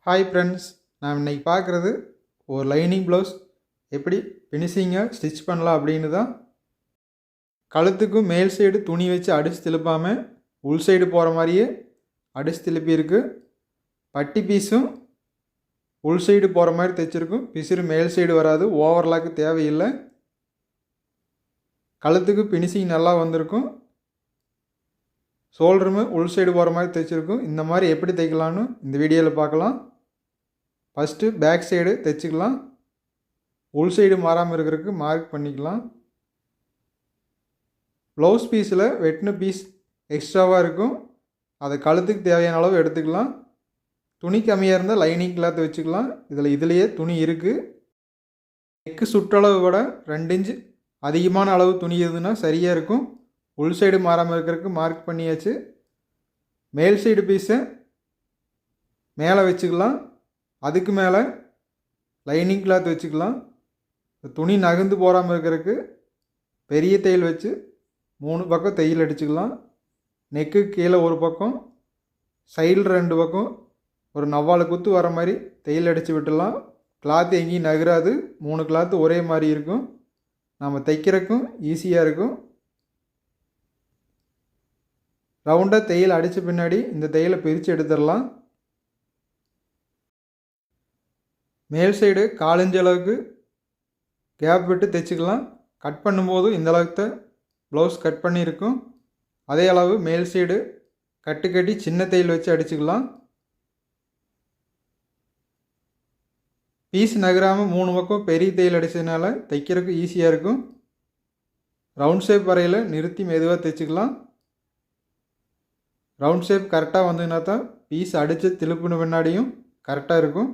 Hi friends, நான் இன்றைக்கி பார்க்குறது ஒரு லைனிங் ப்ளவுஸ் எப்படி ஃபினிஷிங்காக ஸ்டிச் பண்ணலாம் அப்படின்னு தான். கழுத்துக்கும் மேல் சைடு துணி வச்சு அடித்து திருப்பாமல் உள் சைடு போகிற மாதிரியே அடித்து திருப்பியிருக்கு. பட்டி பீஸும் உள் சைடு போகிற மாதிரி தைச்சிருக்கும். பிசிறு மேல் சைடு வராது, ஓவர்லாக்கு தேவையில்லை. கழுத்துக்கு ஃபினிஷிங் நல்லா வந்திருக்கும். ஷோல்டருமே உள் சைடு போகிற மாதிரி தைச்சிருக்கும். இந்த மாதிரி எப்படி தைக்கலான்னு இந்த வீடியோவில் பார்க்கலாம். ஃபஸ்ட்டு பேக் சைடு தைச்சிக்கலாம். உள் சைடு மாறாமல் இருக்கிறதுக்கு மார்க் பண்ணிக்கலாம். ப்ளவுஸ் பீஸில் வெட்டின பீஸ் எக்ஸ்ட்ராவாக இருக்கும், அதை கழுத்துக்கு தேவையான அளவு எடுத்துக்கலாம். துணி கம்மியாக இருந்தால் லைனிங் கிளாத் வச்சுக்கலாம். இதுலேயே துணி இருக்குது. நெக்கு சுற்றளவு விட 2 இன்ச்சு அதிகமான அளவு துணி இருந்ததுன்னா சரியாக இருக்கும். உள் சைடு மாறாமல் இருக்கிறதுக்கு மார்க் பண்ணியாச்சு. மேல் சைடு பீஸை மேலே வச்சுக்கலாம். அதுக்கு மேலே லைனிங் கிளாத் வச்சுக்கலாம். துணி நகர்ந்து போகாமல் இருக்கிறதுக்கு பெரிய தையல் வச்சு 3 பக்கம் தையல் அடிச்சுக்கலாம். நெக்கு கீழே ஒரு பக்கம், சைடில் 2 பக்கம் ஒரு 4 குத்து வர மாதிரி தையல் அடித்து விட்டுடலாம். கிளாத்து எங்கேயும் நகராது. 3 கிளாத்து ஒரே மாதிரி இருக்கும். நம்ம தைக்கிறதுக்கும் ஈஸியாக இருக்கும். ரவுண்டாக தையல் அடித்த பின்னாடி இந்த தையலை பிரித்து எடுத்துடலாம். மேல் சைடு 4 இன்ச் அளவுக்கு கேப் விட்டு தைச்சிக்கலாம். கட் பண்ணும்போது இந்த அளவுக்கு ப்ளவுஸ் கட் பண்ணியிருக்கும். அதே அளவு மேல் சைடு கட்டி சின்ன தையல் வச்சு அடிச்சுக்கலாம். பீஸ் நகராமல் 3 பக்கம் பெரிய தையல் அடித்ததுனால தைக்கிறதுக்கு ஈஸியாக இருக்கும். ரவுண்ட் ஷேப் வரையில் நிறுத்தி மெதுவாக தைச்சிக்கலாம். ரவுண்ட் ஷேப் கரெக்டாக வந்ததுன்னா தான் பீஸ் அடித்து திருப்பின பின்னாடியும் கரெக்டாக இருக்கும்.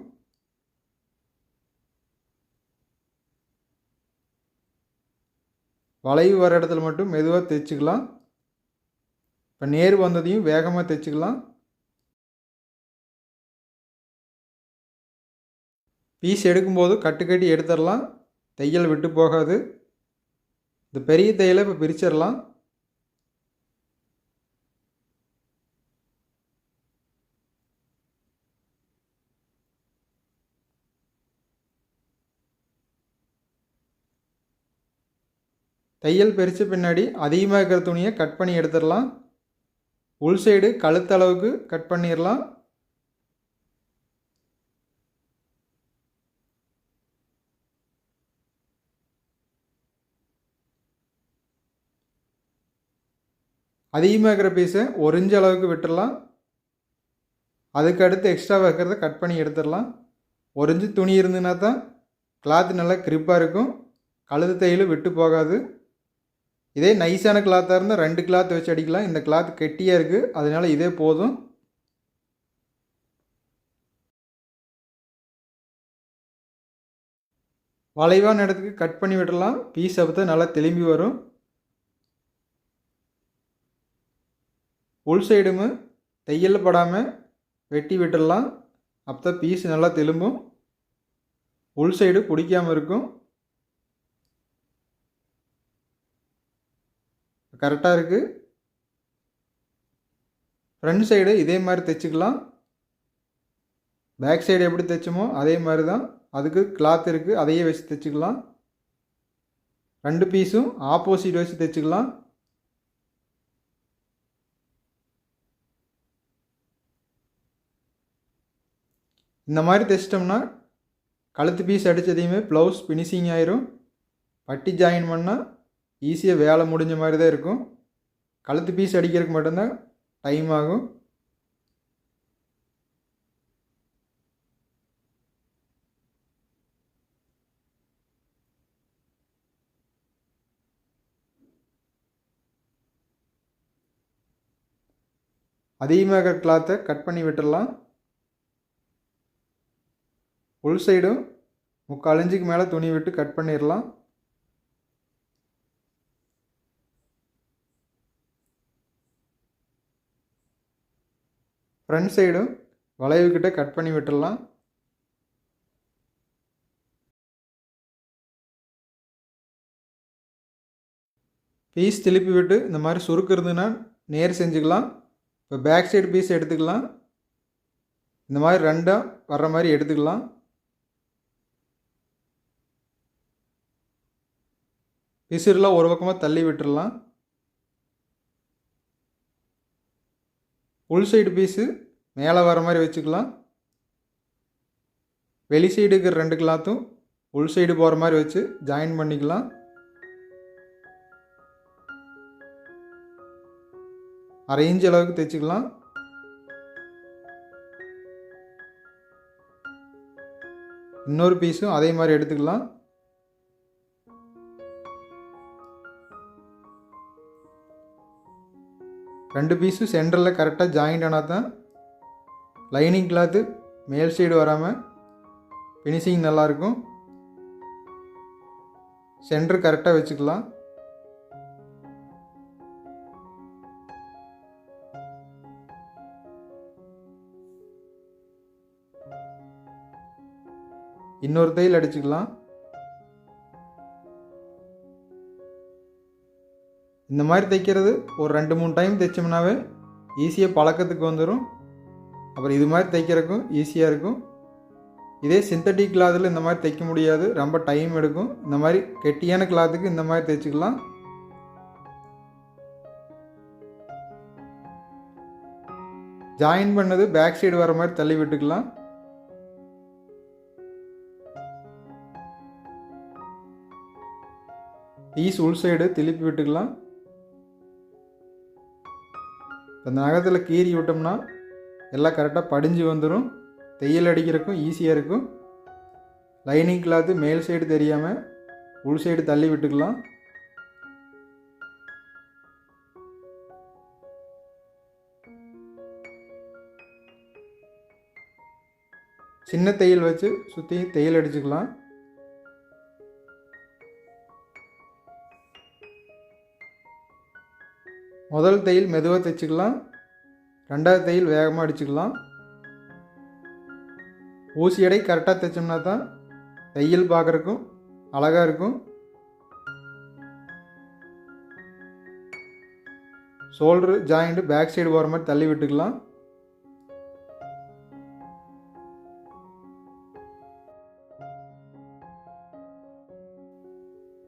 வளைவு வர இடத்துல மட்டும் மெதுவாக தைச்சிக்கலாம். இப்போ நேர் வந்ததையும் வேகமாக தைச்சிக்கலாம். பீஸ் எடுக்கும்போது கட்டி எடுத்துடலாம். தையல் விட்டு போகாது. இந்த பெரிய தையலை இப்போ பிரிச்சிடலாம். தையல் பிரித்த பின்னாடி அதிகமாக இருக்கிற துணியை கட் பண்ணி எடுத்துடலாம். உள் சைடு கழுத்தளவுக்கு கட் பண்ணிடலாம். அதிகமாக இருக்கிற பீஸை 1 இன்ச் அளவுக்கு விட்டுடலாம். அதுக்கு அடுத்து எக்ஸ்ட்ரா வைக்கிறத கட் பண்ணி எடுத்துடலாம். 1 இன்ச்சு துணி இருந்துன்னா தான் கிளாத்து நல்லா கிரிப்பாக இருக்கும். கழுத்து தையல் விட்டு போகாது. இதே நைஸான கிளாத்தாக இருந்தால் 2 கிளாத் வச்சு அடிக்கலாம். இந்த கிளாத் கெட்டியாக இருக்குது, அதனால் இதே போதும். வளைவான இடத்துக்கு கட் பண்ணி விடலாம். பீஸ் அப்போ தான் நல்லா திரும்பி வரும். உள் சைடுமே தையல் படாமல் வெட்டி விட்டுடலாம். அப்போ தான் பீஸ் நல்லா திரும்பும். உள் சைடு பிடிக்காமல் இருக்கும். கரெக்டாக இருக்குது. ஃப்ரண்ட் சைடு இதே மாதிரி தைச்சிக்கலாம். பேக் சைடு எப்படி தைச்சோமோ அதே மாதிரி தான். அதுக்கு கிளாத் இருக்குது, அதையே வச்சு தைச்சிக்கலாம். 2 பீஸும் ஆப்போசிட் வச்சு தைச்சிக்கலாம். இந்த மாதிரி தைச்சிட்டோம்னா கழுத்து பீஸ் அடித்ததையுமே ப்ளவுஸ் ஃபினிஷிங் ஆயிரும். பட்டி ஜாயின் பண்ணால் ஈஸியாக வேலை முடிஞ்ச மாதிரி தான் இருக்கும். கழுத்து பீஸ் அடிக்கிறதுக்கு மட்டும்தான் டைம் ஆகும். அதிகமாக கிளாத்தை கட் பண்ணி விட்டுடலாம். உள் சைடும் 3/4 இன்ச்சுக்கு மேலே துணி விட்டு கட் பண்ணிடலாம். ஃப்ரண்ட் சைடும் வளைவுக்கிட்ட கட் பண்ணி விட்டுடலாம். பீஸ் திருப்பி விட்டு இந்த மாதிரி சுருக்கு இருந்துன்னா நேர் செஞ்சுக்கலாம். இப்போ பேக் சைடு பீஸ் எடுத்துக்கலாம். இந்த மாதிரி ரெண்டாக வர்ற மாதிரி எடுத்துக்கலாம். பிசுறுலாம் ஒரு பக்கமாக தள்ளி விட்டுடலாம். உள் சைடு பீஸு மேலே வர மாதிரி வச்சுக்கலாம். வெளி சைடு இருக்கிற 2 கிளாத்தும் உள் சைடு போகிற மாதிரி வச்சு ஜாயின் பண்ணிக்கலாம். அரை இன்ச் அளவுக்கு தைச்சிக்கலாம். இன்னொரு பீஸும் அதே மாதிரி எடுத்துக்கலாம். ரெண்டு பீஸும் சென்டரில் கரெக்டாக ஜாயிண்ட் ஆனால் தான் லைனிங் கிளாத்து மேல் சைடு வராமல் ஃபினிஷிங் நல்லாயிருக்கும். சென்டர் கரெக்டாக வச்சுக்கலாம். இன்னொரு தையல் அடிச்சுக்கலாம். இந்த மாதிரி தைக்கிறது ஒரு 2-3 டைம் தைச்சோம்னாவே ஈஸியாக பழக்கத்துக்கு வந்துடும். அப்புறம் இது மாதிரி தைக்கிறதுக்கும் ஈஸியாக இருக்கும். இதே சிந்தட்டிக் கிளாத்தில் இந்த மாதிரி தைக்க முடியாது, ரொம்ப டைம் எடுக்கும். இந்த மாதிரி கெட்டியான கிளாத்துக்கு இந்த மாதிரி தைச்சிக்கலாம். ஜாயின் பண்ணது பேக் சைடு வர மாதிரி தள்ளி விட்டுக்கலாம். பீஸ் உள் சைடு திருப்பி விட்டுக்கலாம். அந்த நகத்தில் கீறி விட்டோம்னா எல்லாம் கரெக்டாக படிஞ்சு வந்துடும். தையல் அடிக்கிறதுக்கும் ஈஸியாக இருக்கும். லைனிங் கிளாத்து மேல் சைடு தெரியாமல் உள் சைடு தள்ளி விட்டுக்கலாம். சின்ன தையல் வச்சு சுற்றி தையல் அடிச்சுக்கலாம். முதல் தையல் மெதுவாக தைச்சிக்கலாம். ரெண்டாவது தையல் வேகமாக அடிச்சுக்கலாம். ஊசி எடை கரெக்டாக தைச்சோம்னா தான் தையல் பார்க்குறக்கும் அழகாக இருக்கும். ஷோல்டரு ஜாயிண்ட்டு பேக் சைடு போகிற மாதிரி தள்ளி விட்டுக்கலாம்.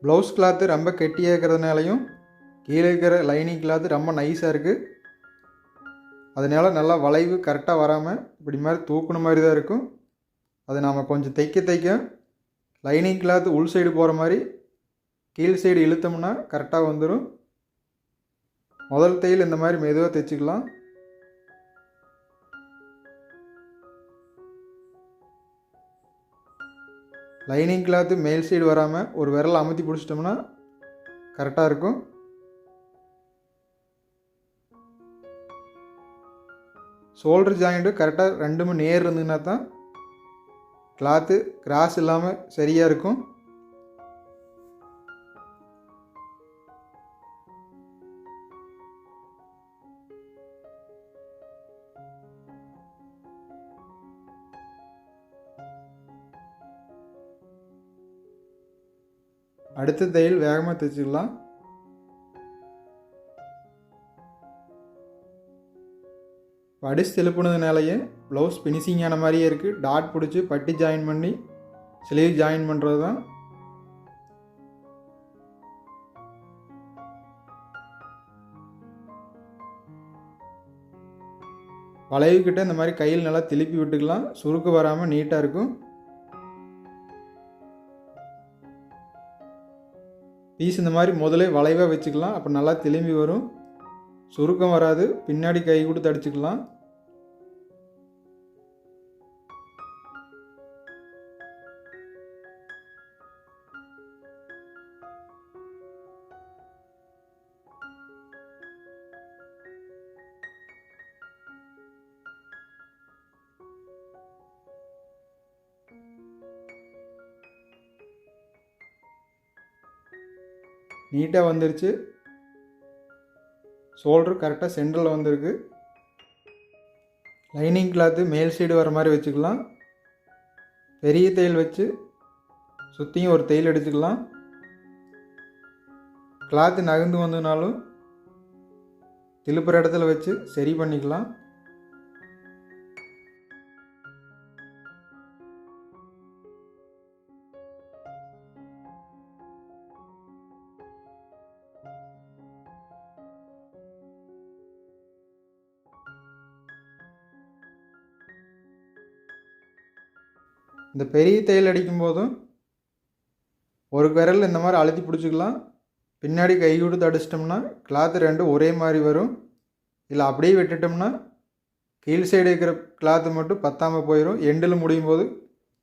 ப்ளவுஸ் கிளாத்து ரொம்ப கெட்டியாக இருக்கிறதுனாலையும் கீழே இருக்கிற லைனிங் கிளாத்து ரொம்ப நைஸாக இருக்குது. அதனால் நல்லா வளைவு கரெக்டாக வராமல் இப்படி மாதிரி தூக்குன மாதிரி தான் இருக்கும். அதை நாம் கொஞ்சம் தைக்க லைனிங் கிளாத்து உள் சைடு போகிற மாதிரி கீழ் சைடு இழுத்தோம்னா கரெக்டாக வந்துடும். முதல் தையல் இந்த மாதிரி மெதுவாக தைச்சிக்கலாம். லைனிங் கிளாத்து மேல் சைடு வராமல் ஒரு விரல் அமுத்தி பிடிச்சிட்டோம்னா கரெக்டாக இருக்கும். ஷோல்டர் ஜாயிண்ட்டு கரெக்டாக ரெண்டுமே நேர் இருந்ததுன்னா தான் கிளாத்து கிராஸ் இல்லாமல் சரியாக இருக்கும். அடுத்த தையல் வேகமாக தைச்சிக்கலாம். அடிச்சு திருப்பினதுனாலேயே ப்ளவுஸ் ஃபினிஷிங்கான மாதிரியே இருக்குது. டாட் பிடிச்சி பட்டி ஜாயின் பண்ணி ஸ்லீவ் ஜாயின் பண்ணுறது தான். வளைவுக்கிட்ட இந்த மாதிரி கையில் நல்லா திருப்பி விட்டுக்கலாம். சுருக்கு வராமல் நீட்டாக இருக்கும். பீஸ் இந்த மாதிரி முதலே வளைவாக வச்சுக்கலாம். அப்போ நல்லா திரும்பி வரும், சுருக்கம் வராது. பின்னாடி கை கொடுத்து அடிச்சுக்கலாம். நீட்டாக வந்துருச்சு. ஷோல்டர் கரெக்டாக சென்டரில் வந்திருக்கு. லைனிங் கிளாத்து மேல் சைடு வர மாதிரி வச்சுக்கலாம். பெரிய தையல் வச்சு சுற்றியும் ஒரு தையல் அடிச்சுக்கலாம். கிளாத்து நகர்ந்து வந்ததுனாலும் திருப்புற இடத்துல வச்சு சரி பண்ணிக்கலாம். இந்த பெரிய தையல் அடிக்கும் போதும் ஒரு விரல் இந்த மாதிரி அழுத்தி பிடிச்சிக்கலாம். பின்னாடி கை கொடுத்து அடிச்சிட்டோம்னா கிளாத்து ரெண்டும் ஒரே மாதிரி வரும். இல்லை அப்படியே விட்டுட்டோம்னா கீழ் சைடு இருக்கிற கிளாத்து மட்டும் பத்தாமல் போயிடும். எண்டில் முடியும் போது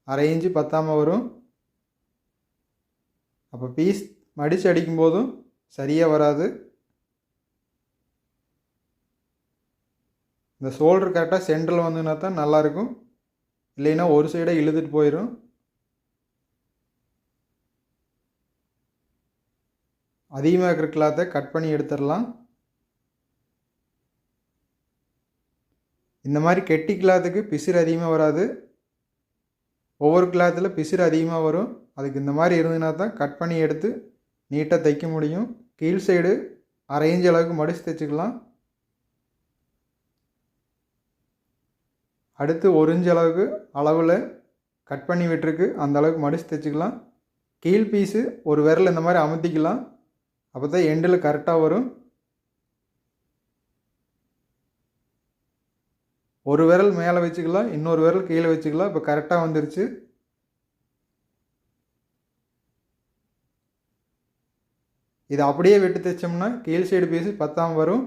அரை இன்ச்சு பத்தாமல் வரும். அப்போ பீஸ் மடித்து அடிக்கும் போதும் சரியாக வராது. இந்த ஷோல்டர் கரெக்டாக சென்டரில் வந்துன்னா தான் நல்லாயிருக்கும். இல்லைன்னா ஒரு சைடாக இழுத்துட்டு போயிடும். அதிகமாக இருக்கிற கிளாத்தை கட் பண்ணி எடுத்துடலாம். இந்த மாதிரி கெட்டி கிளாத்துக்கு பிசிறு அதிகமாக வராது. ஒவ்வொரு கிளாத்தில் பிசிறு அதிகமாக வரும். அதுக்கு இந்த மாதிரி இருந்ததுன்னா தான் கட் பண்ணி எடுத்து நீட்டாக தைக்க முடியும். கீழ் சைடு அரை இன்ச் அளவுக்கு மடித்து தைச்சிக்கலாம். அடுத்து 1 இன்ச் அளவுக்கு அளவில் கட் பண்ணி விட்டுருக்கு, அந்த அளவுக்கு மடித்து தைச்சிக்கலாம். கீழ் பீஸு ஒரு விரல் இந்த மாதிரி அமுத்திக்கலாம். அப்போ தான் எண்டில் கரெக்டாக வரும். ஒரு விரல் மேலே வச்சுக்கலாம், இன்னொரு விரல் கீழே வச்சுக்கலாம். இப்போ கரெக்டாக வந்துருச்சு. இதை அப்படியே விட்டு தைச்சோம்னா கீழ் சைடு பீஸு பத்தாமல் வரும்.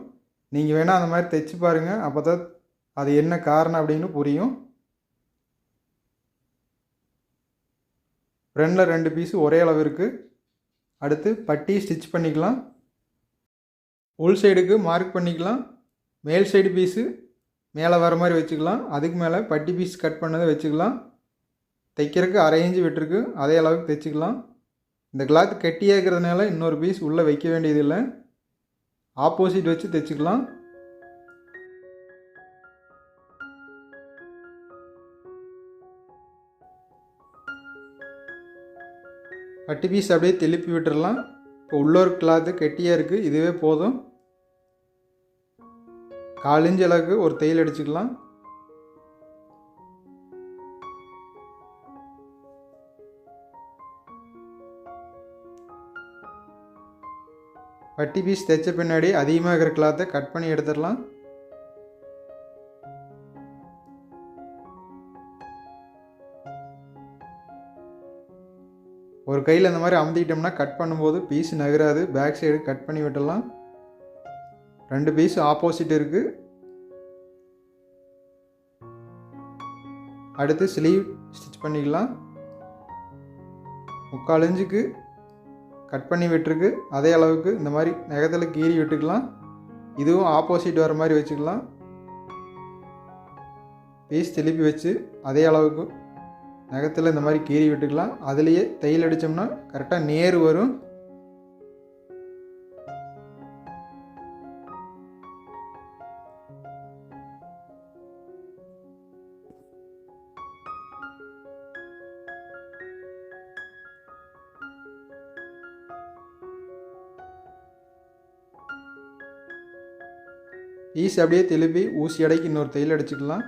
நீங்கள் வேணால் அந்த மாதிரி தைச்சி பாருங்கள். அப்போ தான் அது என்ன காரணம் அப்படின்னு புரியும். ஃப்ரண்டில் 2 பீஸு ஒரே அளவு இருக்குது. அடுத்து பட்டி ஸ்டிச் பண்ணிக்கலாம். உள் சைடுக்கு மார்க் பண்ணிக்கலாம். மேல் சைடு பீஸு மேலே வர மாதிரி வச்சுக்கலாம். அதுக்கு மேலே பட்டி பீஸ் கட் பண்ணதை வச்சுக்கலாம். தைக்கிறதுக்கு அரை இன்ச்சு விட்டுருக்கு, அதே அளவுக்கு தைச்சிக்கலாம். இந்த கிளாத் கெட்டியாக இருக்கிறதுனால இன்னொரு பீஸ் உள்ளே வைக்க வேண்டியதில்லை. ஆப்போசிட் வச்சு தைச்சிக்கலாம். பட்டி பீஸ் அப்படியே திருப்பி விட்டுடலாம். இப்போ உள்ள ஒரு கிளாத்து கெட்டியாக இருக்குது, இதுவே போதும். 1/4 இன்ச் அளவுக்கு ஒரு தையல் அடிச்சுக்கலாம். பட்டி பீஸ் தைச்ச பின்னாடி அதிகமாக இருக்கிற கிளாத்தை கட் பண்ணி எடுத்துடலாம். ஒரு கையில் இந்த மாதிரி அமுத்திக்கிட்டோம்னா கட் பண்ணும்போது பீஸ் நகராது. பேக் சைடு கட் பண்ணி விட்டுடலாம். 2 பீஸ் ஆப்போசிட் இருக்குது. அடுத்து ஸ்லீவ் ஸ்டிச் பண்ணிக்கலாம். 3/4 இன்ச்சுக்கு கட் பண்ணி விட்டுருக்கு, அதே அளவுக்கு இந்த மாதிரி நகத்தில் கீறி விட்டுக்கலாம். இதுவும் ஆப்போசிட் வர மாதிரி வச்சுக்கலாம். பீஸ் திருப்பி வச்சு அதே அளவுக்கு நகத்தில் இந்த மாதிரி கீறி விட்டுக்கலாம். அதுலேயே தையல் அடித்தோம்னா கரெக்டாக நேர் வரும். பீஸ் அப்படியே திருப்பி ஊசி அடைக்கு இன்னொரு தையல் அடிச்சுக்கலாம்.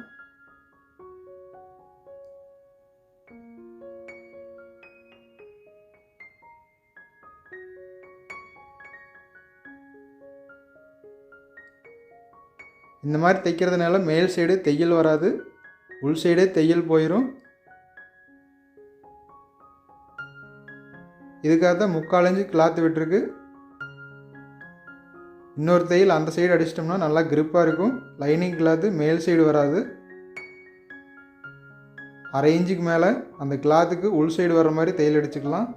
இந்த மாதிரி தைக்கிறதுனால மேல் சைடு தையல் வராது, உள் சைடே தையல் போயிடும். இதுக்காக தான் 3/4 இன்ச்சு கிளாத் விட்டுருக்கு. இன்னொரு தையல் அந்த சைடு அடிச்சிட்டோம்னா நல்லா கிரிப்பாக இருக்கும். லைனிங் கிளாத்து மேல் சைடு வராது. அரை இன்ச்சுக்கு மேலே அந்த கிளாத்துக்கு உள் சைடு வர மாதிரி தையல் அடிச்சுக்கலாம்.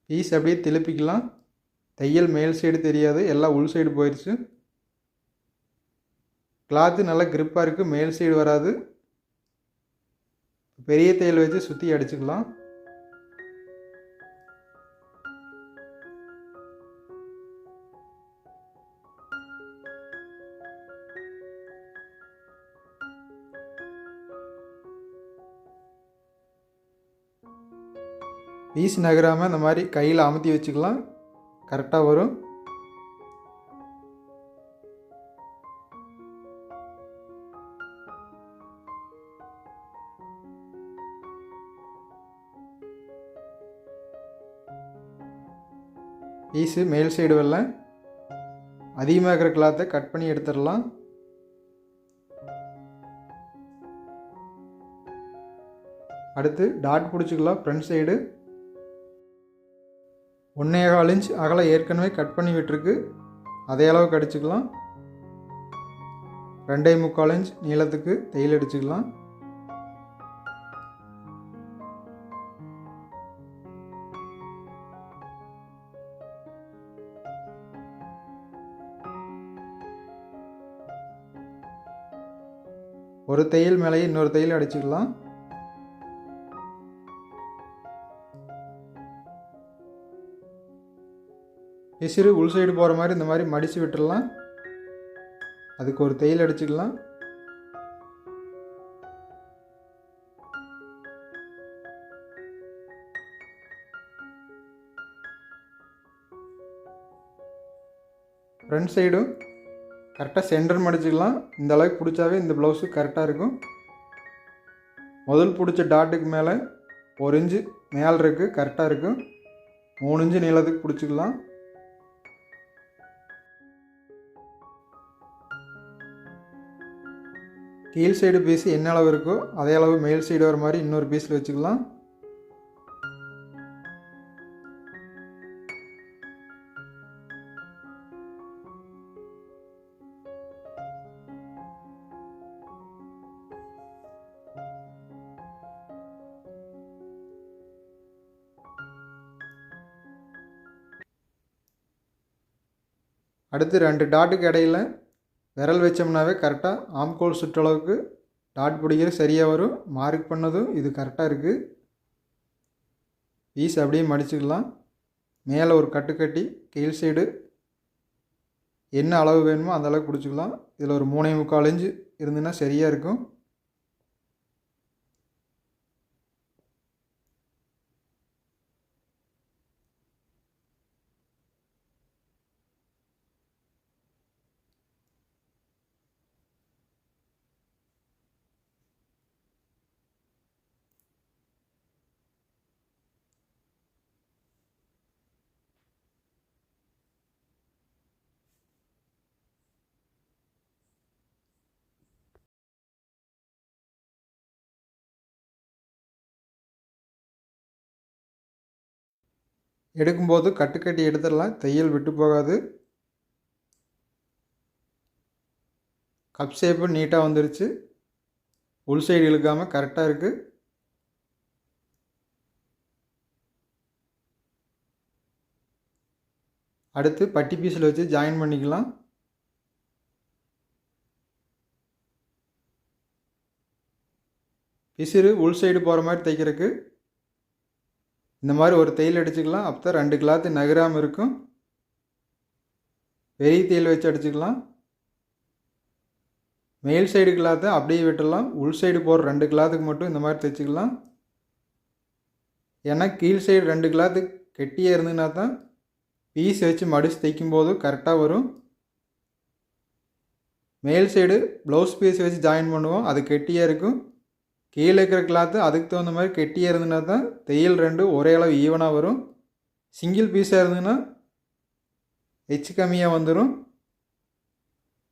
பீஸ் அப்படியே திருப்பிக்கலாம். தையல் மேல் சைடு தெரியாது, எல்லாம் உள் சைடு போயிடுச்சு. கிளாத்து நல்லா கிரிப்பாக இருக்குது, மேல் சைடு வராது. பெரிய தையல் வச்சு சுற்றி அடிச்சுக்கலாம். பீஸ் நகராமல் இந்த மாதிரி கையில் அமுத்தி வச்சுக்கலாம், கரெக்டாக வரும். பீஸு மேல் சைடு வரல, அதிகமாக இருக்கிற கிளாத்தை கட் பண்ணி எடுத்துடலாம். அடுத்து டாட் பிடிச்சிக்கலாம். ஃப்ரண்ட் சைடு 1.25 இன்ச் அகலம் ஏற்கனவே கட் பண்ணி விட்டுருக்கு, அதே அளவுக்கு அடிச்சுக்கலாம். 2.25 இன்ச் நீளத்துக்கு தையல் அடிச்சுக்கலாம். ஒரு தையல் மேலேயே இன்னொரு தையல் அடிச்சுக்கலாம். பிசிறு உள் சைடு போகிற மாதிரி இந்த மாதிரி மடித்து விட்டுடலாம். அதுக்கு ஒரு தையல் அடிச்சுக்கலாம். ஃப்ரண்ட் சைடும் கரெக்டாக சென்டர் மடிச்சுக்கலாம். இந்த அளவுக்கு பிடிச்சாவே இந்த ப்ளவுஸு கரெக்டாக இருக்கும். முதல் பிடிச்ச டாட்டுக்கு மேலே 1 இன்ச்சு மேலே இருக்குது, கரெக்டாக இருக்கும். 3 இன்ச்சு நீளத்துக்கு பிடிச்சிக்கலாம். கீழ் சைடு பீஸு என்ன அளவு இருக்கோ அதே அளவு மேல் சைடு வர மாதிரி இன்னொரு பீஸில் வச்சுக்கலாம். அடுத்து 2 டாட்டுக்கு இடையில் விரல் வச்சோம்னாவே கரெக்டாக ஆம்கோல் சுற்றளவுக்கு டாட் பிடிக்கிறது சரியாக வரும். மார்க் பண்ணதும் இது கரெக்டாக இருக்குது. பீஸ் அப்படியே மடிச்சுக்கலாம். மேலே ஒரு கட்டு கட்டி கீழ் சைடு என்ன அளவு வேணுமோ அந்த அளவுக்கு பிடிச்சிக்கலாம். இதில் ஒரு 3.25 இன்ச்சு இருந்துன்னா சரியாக இருக்கும். எடுக்கும்போது கட்டுக்கட்டி எடுத்துடலாம், தையல் விட்டு போகாது. கப் ஷேப்பு நீட்டாக வந்துருச்சு. உள் சைடு இழுக்காமல் கரெக்டாக இருக்குது. அடுத்து பட்டி பீஸில் வச்சு ஜாயின் பண்ணிக்கலாம். பிசிறு உள் சைடு போகிற மாதிரி தைக்கிறதுக்கு இந்த மாதிரி ஒரு தையல் அடிச்சுக்கலாம். அப்போ தான் 2 கிளாத்து நகராமல் இருக்கும். பெரிய தையல் வச்சு அடிச்சுக்கலாம். மேல் சைடு கிளாத்தை அப்படியே விட்டுடலாம். உள் சைடு போகிற 2 கிளாத்துக்கு மட்டும் இந்த மாதிரி தைச்சிக்கலாம். ஏன்னா கீழ் சைடு 2 கிளாத்து கெட்டியாக இருந்ததுன்னா தான் பீஸ் வச்சு மடித்து தைக்கும்போது கரெக்டாக வரும். மேல் சைடு ப்ளவுஸ் பீஸ் வச்சு ஜாயின் பண்ணுவோம், அது கெட்டியாக இருக்கும். கீழே இருக்கிற கிளாத்து அதுக்கு தகுந்த மாதிரி கெட்டியாக இருந்ததுன்னா தான் தையல் 2 ஒரே அளவு ஈவனாக வரும். சிங்கிள் பீஸாக இருந்ததுன்னா எச்சு கம்மியாக வந்துடும்.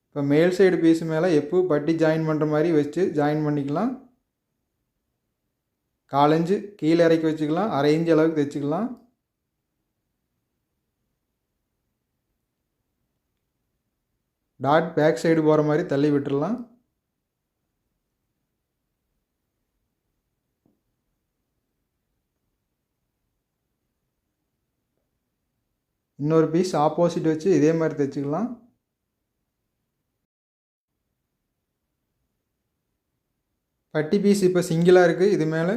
இப்போ மேல் சைடு பீஸு மேலே எப்போ பட்டி ஜாயின் பண்ணுற மாதிரி வச்சு ஜாயின் பண்ணிக்கலாம். 1/4 இன்ச்சு கீழே இறக்கி வச்சுக்கலாம். 1/2 இன்ச்சு அளவுக்கு தைச்சிக்கலாம். டாட் பேக் சைடு போகிற மாதிரி தள்ளி விட்டுடலாம். இன்னொரு பீஸ் ஆப்போசிட் வச்சு இதே மாதிரி தைச்சிக்கலாம். பட்டி பீஸ் இப்போ சிங்கிளாக இருக்குது. இது மேலே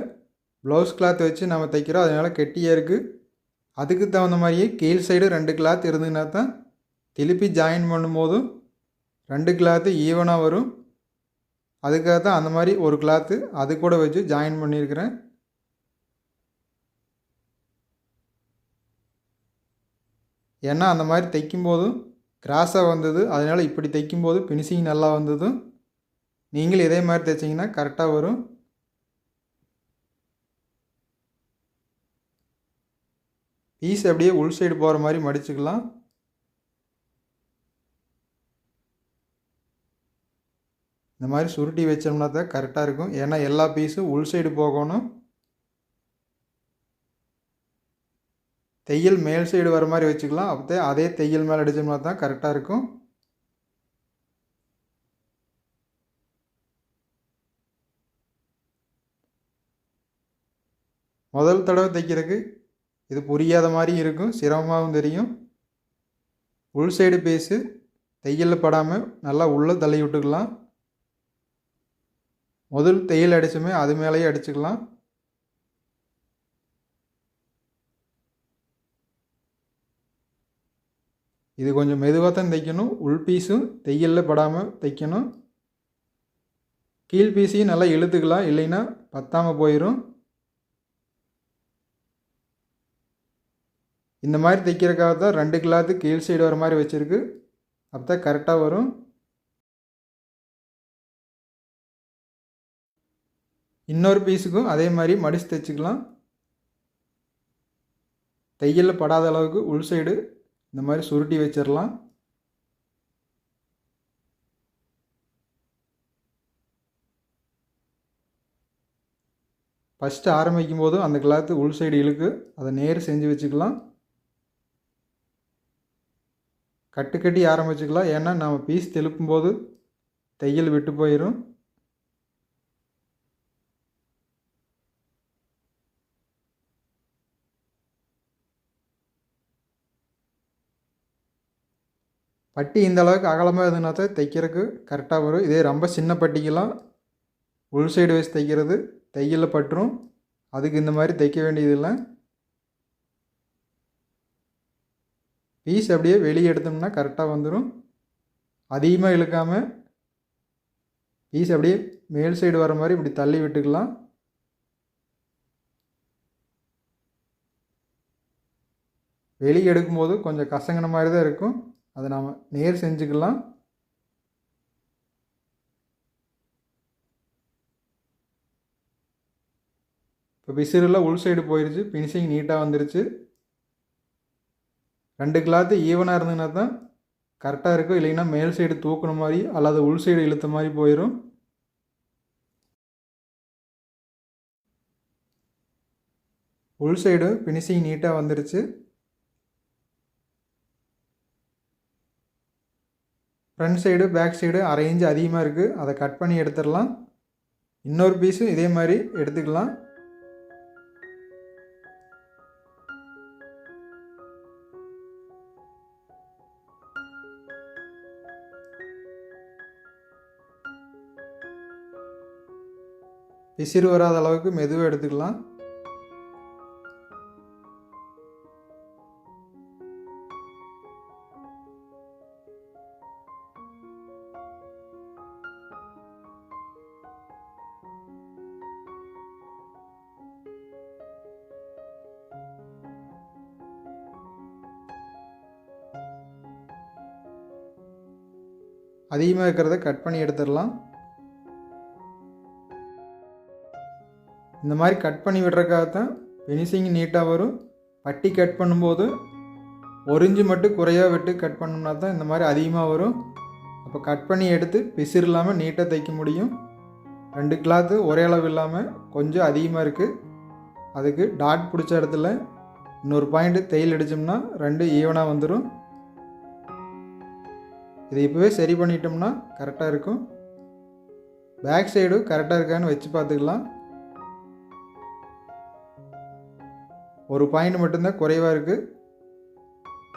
ப்ளவுஸ் கிளாத் வச்சு நம்ம தைக்கிறோம், அதனால் கெட்டியாக இருக்குது. அதுக்கு தகுந்த மாதிரியே கீழ் சைடு 2 கிளாத் இருந்ததுன்னா தான் திருப்பி ஜாயின் பண்ணும்போதும் 2 கிளாத்து ஈவனாக வரும். அதுக்காக தான் அந்த மாதிரி ஒரு கிளாத்து அது கூட வச்சு ஜாயின் பண்ணியிருக்கிறேன். ஏன்னா அந்த மாதிரி தைக்கும்போதும் கிராஸாக வந்தது, அதனால் இப்படி தைக்கும்போது ஃபினிஷிங் நல்லா வந்ததும் நீங்கள் இதே மாதிரி தைச்சிங்கன்னா கரெக்டாக வரும். பீஸ் அப்படியே உள் சைடு போகிற மாதிரி மடிச்சுக்கலாம். இந்த மாதிரி சுருட்டி வச்சோம்னா தான் கரெக்டாக இருக்கும். ஏன்னா எல்லா பீஸும் உள் சைடு போகணும். தையல் மேல் சைடு வர மாதிரி வச்சுக்கலாம். அப்போ அதே தையல் மேலே அடித்தோம்னா தான் கரெக்டாக இருக்கும். முதல் தடவை தைக்கிறதுக்கு இது புரியாத மாதிரி இருக்கும், சிரமமாகவும் தெரியும். உள் சைடு பீஸு தையலில் படாமல் நல்லா உள்ளே தள்ளி விட்டுக்கலாம். முதல் தையல் அடிச்சுமே அது மேலேயே அடிச்சுக்கலாம். இது கொஞ்சம் மெதுவாக தான் தைக்கணும். உள் பீஸும் தையலில் படாமல் தைக்கணும். கீழ் பீஸையும் நல்லா இழுத்துக்கலாம், இல்லைன்னா பத்தாமல் போயிடும். இந்த மாதிரி தைக்கிறதுக்காக தான் 2 கிளாத்து கீழ் சைடு வர மாதிரி வச்சுருக்கு. அப்போ தான் கரெக்டாக வரும். இன்னொரு பீஸுக்கும் அதே மாதிரி மடித்து தைச்சிக்கலாம். தையலில் படாத அளவுக்கு உள் சைடு இந்த மாதிரி சுருட்டி வச்சிடலாம். ஃபஸ்ட்டு ஆரம்பிக்கும் போதும் அந்த கிளாத்து உள் சைடு இழுக்கு, அதை நேர் செஞ்சு வச்சுக்கலாம். கட்டு கட்டி ஆரம்பிச்சுக்கலாம். ஏன்னா நம்ம பீஸ் திருப்பும்போது தையல் விட்டு போயிடும். பட்டி இந்த அளவுக்கு அகலமாக இருந்ததுனா தான் தைக்கிறதுக்கு கரெக்டாக வரும். இதே ரொம்ப சின்ன பட்டிக்கெல்லாம் உள் சைடு வச்சு தைக்கிறது தையலில் பட்டுரும். அதுக்கு இந்த மாதிரி தைக்க வேண்டியதில்லை. பீஸ் அப்படியே வெளியே எடுத்தோம்னா கரெக்டாக வந்துடும். அதிகமாக இழுக்காமல் பீஸ் அப்படியே மேல் சைடு வர மாதிரி இப்படி தள்ளி விட்டுக்கலாம். வெளியே எடுக்கும்போது கொஞ்சம் கசங்கின மாதிரி தான் இருக்கும். அதை நாம் நேர் செஞ்சுக்கலாம். இப்போ பிசிறில் உள் சைடு போயிடுச்சு. ஃபினிஷிங் நீட்டாக வந்துருச்சு. 2 கிளாத்து ஈவனாக இருந்ததுன்னா தான் கரெக்டாக இருக்கும். இல்லைன்னா மேல் சைடு தூக்குன மாதிரி அல்லது உள் சைடு இழுத்த மாதிரி போயிடும். உள் சைடு ஃபினிஷிங் நீட்டாக வந்துருச்சு. Front side back side 1/2 inch அதிகமாக இருக்குது. அதை கட் பண்ணி எடுத்துடலாம். இன்னொரு பீஸும் இதே மாதிரி எடுத்துக்கலாம். பிசிறு வராத அளவுக்கு மெதுவாக எடுத்துக்கலாம். அதிகமாக இருக்கிறத கட் பண்ணி எடுத்துடலாம். இந்த மாதிரி கட் பண்ணி விடுறதுக்காகத்தான் ஃபினிஷிங் நீட்டாக வரும். பட்டி கட் பண்ணும்போது 1 இன்ச்சு மட்டும் குறையாக விட்டு கட் பண்ணோம்னா தான் இந்த மாதிரி அதிகமாக வரும். அப்போ கட் பண்ணி எடுத்து பிசிறு இல்லாமல் நீட்டாக தைக்க முடியும். 2 கிளாத்து ஒரே அளவு இல்லாமல் கொஞ்சம் அதிகமாக இருக்குது. அதுக்கு டாட் பிடிச்ச இடத்துல இன்னொரு பாயிண்ட்டு தையல் அடித்தோம்னா 2 ஈவனாக வந்துடும். இதை இப்போவே சரி பண்ணிட்டோம்னா கரெக்டாக இருக்கும். பேக் சைடு கரெக்டாக இருக்கான்னு வச்சு பார்த்துக்கலாம். ஒரு பாயிண்ட் மட்டும்தான் குறைவாக இருக்குது.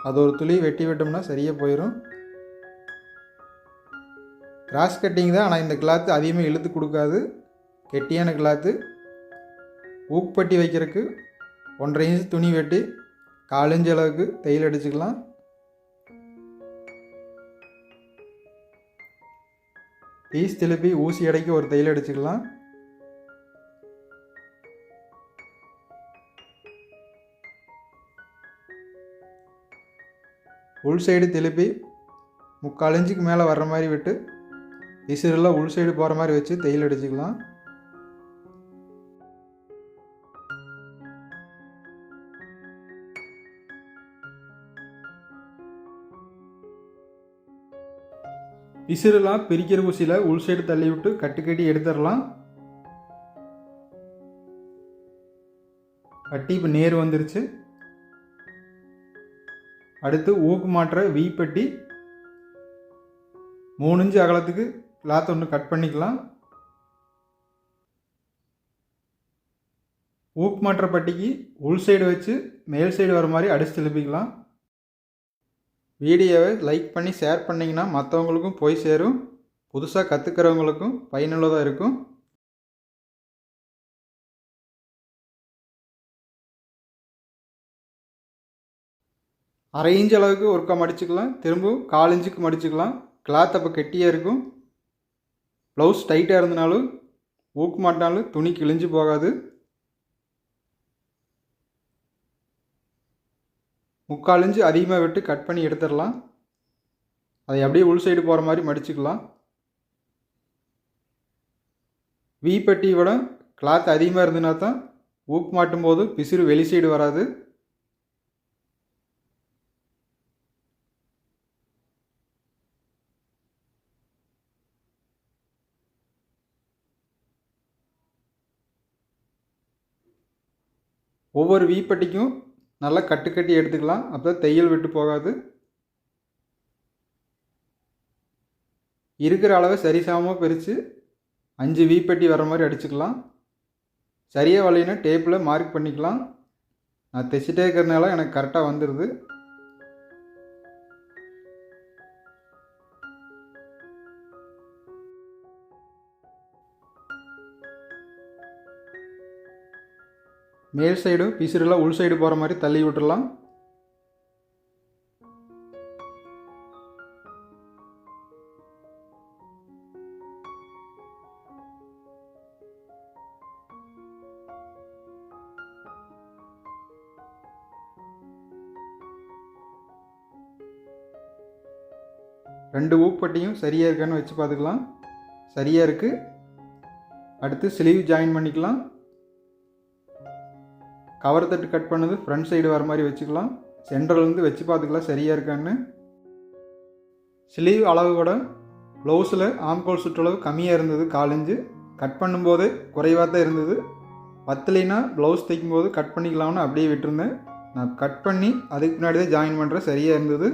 அது ஒரு துளி வெட்டி விட்டோம்னா சரியாக போயிடும். கிராஸ் கட்டிங் தான், ஆனால் இந்த கிளாத்து அதிகமாக இழுத்து கொடுக்காது. கெட்டியான கிளாத்து. ஊக்குப்பட்டி வைக்கிறதுக்கு 1.5 இன்ச் துணி வெட்டி 4 இன்ச் அளவுக்கு தையல் அடிச்சுக்கலாம். பீஸ் திருப்பி ஊசி அடைக்கி ஒரு தையல் அடிச்சுக்கலாம். உள் சைடு திருப்பி 3/4 இன்ச்சுக்கு மேலே வர்ற மாதிரி விட்டு பிசிறில் உள் சைடு போகிற மாதிரி வச்சு தையல் அடிச்சுக்கலாம். பிசுறுலாம் பிரிக்கிற ஊசியில் உள் சைடு தள்ளி விட்டு கட்டி எடுத்துடலாம். கட்டி இப்போ நேர் வந்துருச்சு. அடுத்து ஊக்கு மாற்ற வி பட்டி 3 இன்ச்சு அகலத்துக்கு கிளாத் ஒன்று கட் பண்ணிக்கலாம். ஊக்கு மாற்ற பட்டிக்கு உள் சைடு வச்சு மேல் சைடு வர மாதிரி அடிச்சு திருப்பிக்கலாம். வீடியோவை லைக் பண்ணி ஷேர் பண்ணிங்கன்னா மற்றவங்களுக்கும் போய் சேரும். புதுசாக கற்றுக்கிறவங்களுக்கும் பயனுள்ளதாக இருக்கும். அரை இன்ச் அளவுக்கு ஒருக்கா மடிச்சுக்கலாம். திரும்பவும் 1/4 இன்ச்சுக்கு மடிச்சுக்கலாம். கிளாத் அப்போ கெட்டியாக இருக்கும். ப்ளவுஸ் டைட்டாக இருந்தனாலும் ஊக்கு மாட்டினாலும் துணி கிழிஞ்சு போகாது. 3/4 இன்ச்சு அதிகமாக விட்டு கட் பண்ணி எடுத்துடலாம். அதை அப்படியே உள் சைடு போகிற மாதிரி மடிச்சுக்கலாம். வி பட்டி விட கிளாத் அதிகமாக இருந்ததுனா தான் ஊக்கு மாட்டும் போது பிசுறு வெளி சைடு வராது. ஒவ்வொரு வி பட்டிக்கும் நல்லா கட்டி எடுத்துக்கலாம். அப்போ தையல் விட்டு போகாது. இருக்கிற அளவை சரிசமமாக பிரித்து 5 வி பட்டி வர மாதிரி அடிச்சுக்கலாம். சரியாக வளையினா டேப்பில் மார்க் பண்ணிக்கலாம். நான் தைச்சிட்டே இருக்கிறதுனால எனக்கு கரெக்டாக வந்துடுது. மேல் சைடும் பிசுறுலாம் உள் சைடு போகிற மாதிரி தள்ளி விட்டுடலாம். ரெண்டு ஊப்பட்டியும் சரியாக இருக்கான்னு வச்சு பார்த்துக்கலாம். சரியாக இருக்குது. அடுத்து ஸ்லீவ் ஜாயின் பண்ணிக்கலாம். கவர் தட்டு கட் பண்ணது ஃப்ரண்ட் சைடு வர மாதிரி வச்சுக்கலாம். சென்டர்லேருந்து வச்சு பார்த்துக்கலாம் சரியாக இருக்கான்னு. ஸ்லீவ் அளவு கூட ப்ளவுஸில் ஆம்கோல் சுற்றளவு கம்மியாக இருந்தது. 1/4 இன்ச்சு கட் பண்ணும்போது குறைவாக தான் இருந்தது. பத்தலைனா ப்ளவுஸ் தைக்கும்போது கட் பண்ணிக்கலாம்னு அப்படியே விட்டுருந்தேன். நான் கட் பண்ணி அதுக்கு முன்னாடி தான் ஜாயின் பண்ணுறேன். சரியாக இருந்தது.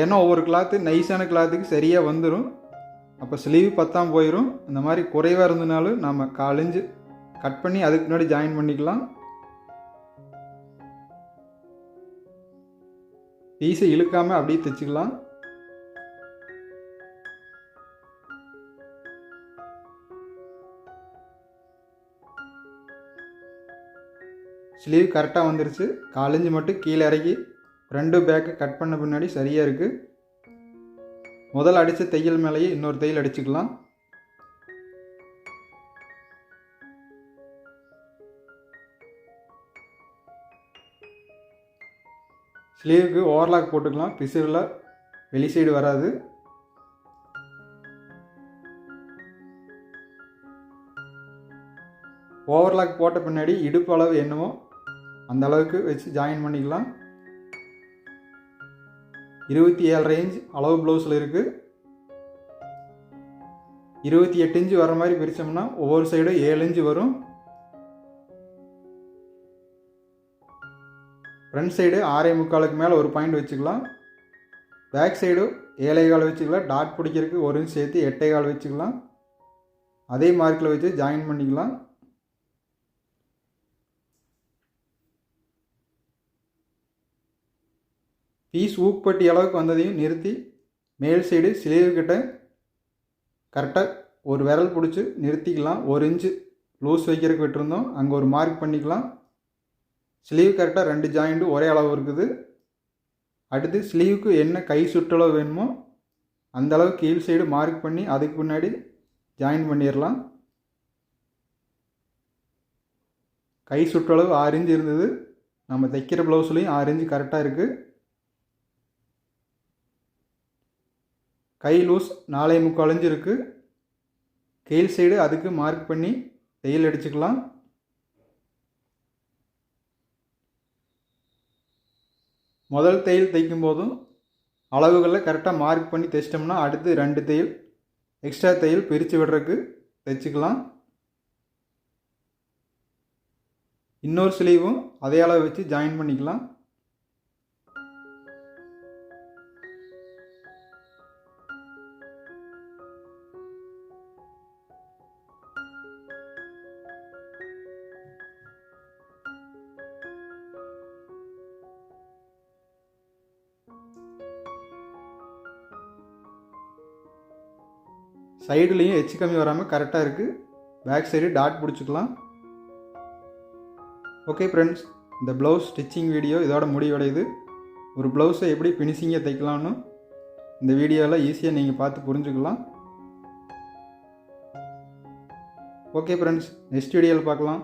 ஏன்னா ஒவ்வொரு கிளாத்து நைஸான கிளாத்துக்கு சரியாக வந்துடும். அப்போ ஸ்லீவ் பத்தாமல் போயிடும். இந்த மாதிரி குறைவாக இருந்ததுனாலும் நம்ம 1/4 இன்ச்சு கட் பண்ணி அதுக்கு முன்னாடி ஜாயின் பண்ணிக்கலாம். பீஸை இழுக்காமல் அப்படியே தைச்சிக்கலாம். ஸ்லீவ் கரெக்டாக வந்துருச்சு. 1/4 இன்ச்சு மட்டும் கீழே இறக்கி 2 பேக்கு கட் பண்ண பின்னாடி சரியாக இருக்குது. முதல் அடித்த தையல் மேலேயே இன்னொரு தையல் அடிச்சுக்கலாம். ஸ்லீவுக்கு ஓவர்லாக் போட்டுக்கலாம். பிசுறில் வெளி சைடு வராது. ஓவர்லாக் போட்ட பின்னாடி இடுப்பு அளவு என்னமோ அந்த அளவுக்கு வச்சு ஜாயின் பண்ணிக்கலாம். 27 இன்ச் அளவு ப்ளவுஸில் இருக்குது. 28 இன்ச்சு வர மாதிரி பிரித்தோம்னா ஒவ்வொரு சைடும் 7 இன்ச்சு வரும். ஃப்ரண்ட் சைடு 6.75க்கு மேலே ஒரு பாயிண்ட் வச்சுக்கலாம். பேக் சைடு 7.25 வச்சுக்கலாம். டாட் பிடிக்கிறதுக்கு 1 இன்ச் சேர்த்து 8.25 வச்சுக்கலாம். அதே மார்க்கில் வச்சு ஜாயின் பண்ணிக்கலாம். பீஸ் ஊக்குப்பட்டி அளவுக்கு வந்ததையும் நிறுத்தி மேல் சைடு ஸ்லீவ் கிட்ட கரெக்டாக ஒரு விரல் பிடிச்சி நிறுத்திக்கலாம். 1 இன்ச்சு லூஸ் வைக்கிறதுக்கு விட்டுருந்தோம். அங்கே ஒரு மார்க் பண்ணிக்கலாம். ஸ்லீவ் கரெக்டாக 2 ஜாயிண்ட்டு ஒரே அளவு இருக்குது. அடுத்து ஸ்லீவுக்கு என்ன கை சுற்றளவு வேணுமோ அந்த அளவு கீழ் சைடு மார்க் பண்ணி அதுக்கு முன்னாடி ஜாயின் பண்ணிடலாம். கை சுற்றளவு 6 இன்ச்சு இருந்தது. நம்ம தைக்கிற ப்ளவுஸ்லேயும் 6 இன்ச்சு கரெக்டாக இருக்குது. கை லூஸ் 4.75 இன்ச்சு இருக்குது. கீழ் சைடு அதுக்கு மார்க் பண்ணி தையல் அடிச்சுக்கலாம். முதல் தையல் தைக்கும் போதும் அளவுகளை கரெக்டாக மார்க் பண்ணி தைச்சிட்டோம்னா அடுத்து 2 தையல் எக்ஸ்ட்ரா தையல் பிரித்து விடுறதுக்கு தைச்சிக்கலாம். இன்னொரு ஸ்லீவும் அதே அளவு வச்சு ஜாயின் பண்ணிக்கலாம். சைடுலேயும் எச்சு கம்மி வராமல் கரெக்டாக இருக்குது. பேக் சைடு டாட் பிடிச்சிக்கலாம். ஓகே ஃப்ரெண்ட்ஸ், இந்த ப்ளவுஸ் ஸ்டிச்சிங் வீடியோ இதோட முடிவடையுது. ஒரு ப்ளவுஸை எப்படி ஃபினிஷிங்காக தைக்கலான்னு இந்த வீடியோவில் ஈஸியாக நீங்கள் பார்த்து புரிஞ்சுக்கலாம். ஓகே ஃப்ரெண்ட்ஸ், நெக்ஸ்ட் வீடியோவில் பார்க்கலாம்.